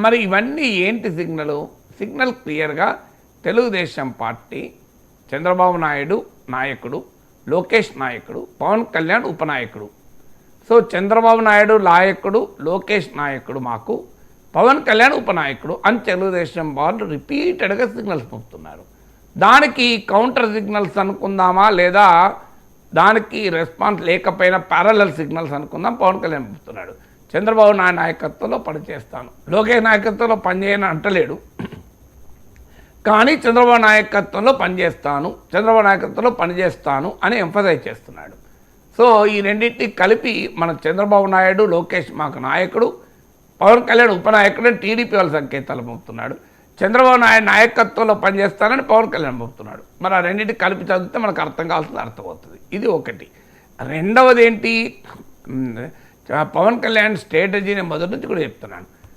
మరి ఇవన్నీ ఏంటి సిగ్నల్ క్లియర్గా తెలుగుదేశం పార్టీ చంద్రబాబు నాయుడు నాయకుడు, లోకేష్ నాయకుడు, పవన్ కళ్యాణ్ ఉపనాయకుడు. సో చంద్రబాబు నాయుడు నాయకుడు, లోకేష్ నాయకుడు మాకు, పవన్ కళ్యాణ్ ఉపనాయకుడు అని తెలుగుదేశం వాళ్ళు రిపీటెడ్గా సిగ్నల్స్ పంపుతున్నారు. దానికి కౌంటర్ సిగ్నల్స్ అనుకుందామా, లేదా దానికి రెస్పాన్స్ లేకపోయినా ప్యారలల్ సిగ్నల్స్ అనుకుందాం. పవన్ కళ్యాణ్ పంపుతున్నాడు, చంద్రబాబు నాయుడు నాయకత్వంలో పనిచేస్తాను, లోకేష్ నాయకత్వంలో పనిచేయని అంటలేడు, కానీ చంద్రబాబు నాయకత్వంలో పనిచేస్తాను అని ఎంఫసైజ్ చేస్తున్నాడు. సో ఈ రెండింటిని కలిపి మన చంద్రబాబు నాయుడు, లోకేష్ మాకు నాయకుడు, పవన్ కళ్యాణ్ ఉపనాయకుడు అని టీడీపీ వాళ్ళ సంకేతాలు పంపుతున్నాడు. చంద్రబాబు నాయుడు నాయకత్వంలో పనిచేస్తానని పవన్ కళ్యాణ్ పంపుతున్నాడు. మరి ఆ రెండింటిని కలిపి చదివితే మనకు అర్థం కావాల్సింది అర్థమవుతుంది. ఇది ఒకటి. రెండవది ఏంటి, పవన్ కళ్యాణ్ స్ట్రాటజీని మొదటి నుంచి కూడా చెప్తున్నాను.